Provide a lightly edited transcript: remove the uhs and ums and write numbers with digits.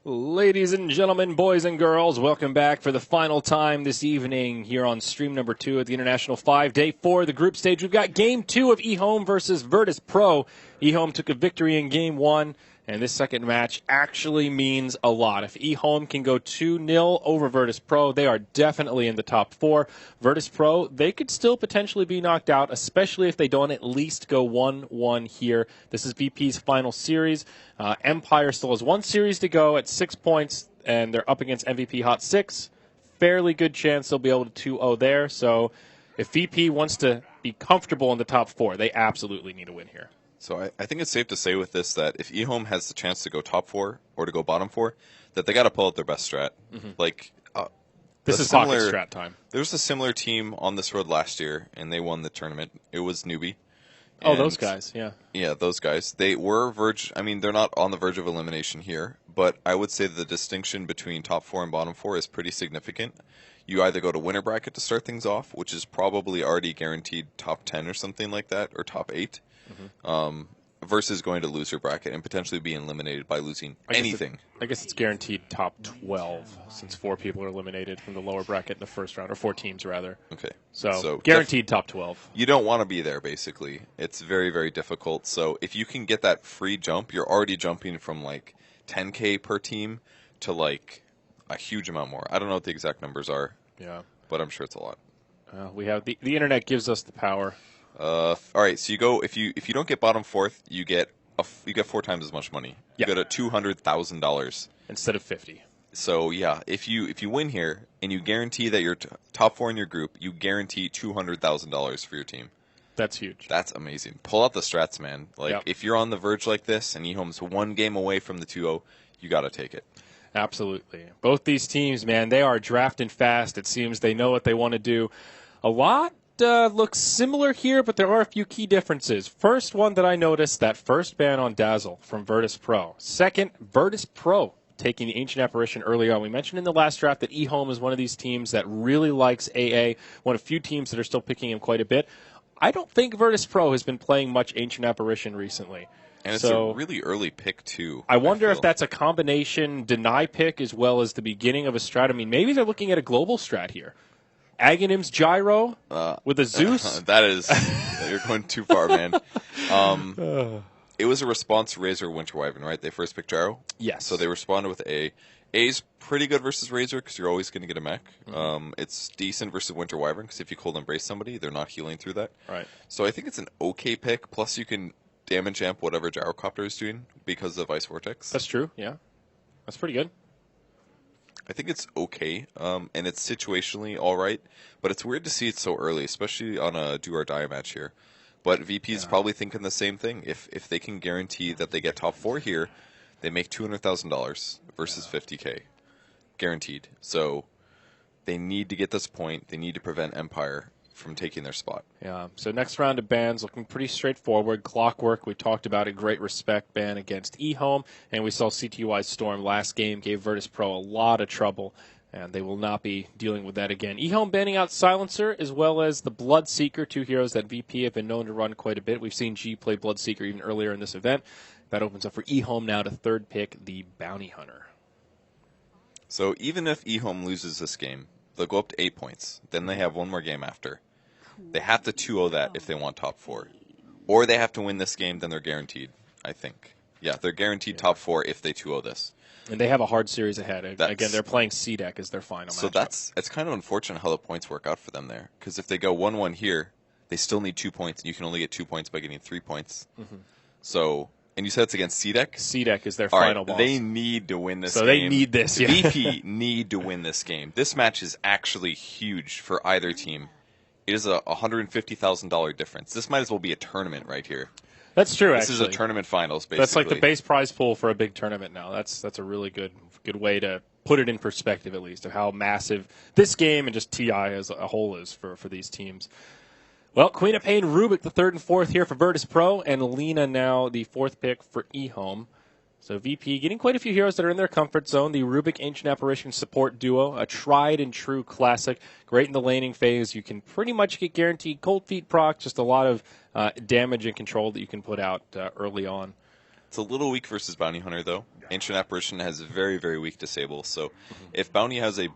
Ladies and gentlemen, boys and girls, welcome back for the final time this evening here on stream number 2 at the International 5 Day 4, the group stage. We've got Game 2 of I.M.O versus Virtus Pro. I.M O took a victory in Game 1, and this second match actually means a lot. If I.M O can go 2-0 over Virtus Pro, they are definitely in the top 4. Virtus Pro, they could still potentially be knocked out, especially if they don't at least go 1-1 here. This is VP's final series. Empire still has one series to go at 6 points, and they're up against MVP Hot 6. Fairly good chance they'll be able to 2-0 there. So if VP wants to be comfortable in the top 4, they absolutely need a win here. So I think it's safe to say with this that if I.M O has the chance to go top 4 or to go bottom 4, that they got to pull out their best strat. Mm-hmm. Like this is pocket strat time. There was a similar team on this road last year, and they won the tournament. It was Newbie. Oh, those guys, yeah. Yeah, those guys. They were they're not on the verge of elimination here, but I would say the distinction between top 4 and bottom 4 is pretty significant. You either go to winner bracket to start things off, which is probably already guaranteed top 10 or something like that, or top 8, versus going to loser bracket and potentially being eliminated by losing anything. I guess it's guaranteed top 12, since 4 people are eliminated from the lower bracket in the first round, or 4 teams, rather. Okay. So guaranteed top 12. You don't want to be there, basically. It's very, very difficult. So if you can get that free jump, you're already jumping from, like, 10K per team to, like, a huge amount more. I don't know what the exact numbers are. Yeah. But I'm sure it's a lot. We have the internet gives us the power. All right, so you go if you don't get bottom 4th, you get 4 times as much money. You go to $200,000 instead of 50. So yeah, if you win here and you guarantee that you're top 4 in your group, you guarantee $200,000 for your team. That's huge. That's amazing. Pull out the strats, man. Like if you're on the verge like this and I.M O's 1 game away from the 2-0, you got to take it. Absolutely. Both these teams, man, they are drafting fast. It seems they know what they want to do. A lot looks similar here, but there are a few key differences. First one that I noticed, that first ban on Dazzle from Virtus Pro. Second, Virtus Pro taking the Ancient Apparition early on. We mentioned in the last draft that I.M O is one of these teams that really likes AA, one of few teams that are still picking him quite a bit. I don't think Virtus Pro has been playing much Ancient Apparition recently. And it's a really early pick, too. I wonder if that's a combination deny pick as well as the beginning of a strat. I mean, maybe they're looking at a global strat here. Aghanim's Gyro with a Zeus? That is, you're going too far, man. It was a response to Razor Winter Wyvern, right? They first picked Gyro? Yes. So they responded with A. A's pretty good versus Razor because you're always going to get a mech. It's decent versus Winter Wyvern because if you cold embrace somebody, they're not healing through that. Right. So I think it's an okay pick. Plus you can damage amp whatever Gyrocopter is doing because of Ice Vortex. That's true, yeah. That's pretty good. I think it's okay, and it's situationally all right, but it's weird to see it so early, especially on a do-or-die match here. But VP is probably thinking the same thing. If they can guarantee that they get top 4 here, they make $200,000 versus 50K. Guaranteed. So they need to get this point. They need to prevent Empire from taking their spot. Yeah. So next round of bans looking pretty straightforward. Clockwork, we talked about a great respect ban against I.M O, and we saw CTY Storm last game gave Virtus Pro a lot of trouble, and they will not be dealing with that again. I.M O banning out Silencer as well as the Bloodseeker, 2 heroes that VP have been known to run quite a bit. We've seen G play Bloodseeker even earlier in this event. That opens up for I.M O now to third pick the Bounty Hunter. So even if I.M O loses this game, they'll go up to 8 points. Then they have one more game after. They have to 2-0 that if they want top 4. Or they have to win this game, then they're guaranteed, I think. Yeah, they're guaranteed top 4 if they 2-0 this. And they have a hard series ahead. Again, they're playing C-Deck as their final matchup. So it's kind of unfortunate how the points work out for them there. Because if they go 1-1 here, they still need 2 points, and you can only get 2 points by getting 3 points. So, and you said it's against C-Deck? C-Deck is their final boss. They need to win this game. So they need this, yeah. VP need to win this game. This match is actually huge for either team. It is a $150,000 difference. This might as well be a tournament right here. That's true, This is a tournament finals, basically. That's like the base prize pool for a big tournament now. That's a really good way to put it in perspective, at least, of how massive this game and just TI as a whole is for these teams. Well, Queen of Pain, Rubik, the 3rd and 4th here for Virtus Pro, and Lena now the 4th pick for I.M O. So VP getting quite a few heroes that are in their comfort zone. The Rubik Ancient Apparition support duo, a tried and true classic. Great in the laning phase. You can pretty much get guaranteed cold feet proc, just a lot of damage and control that you can put out early on. It's a little weak versus Bounty Hunter, though. Ancient Apparition has very, very weak disable, so if Bounty has a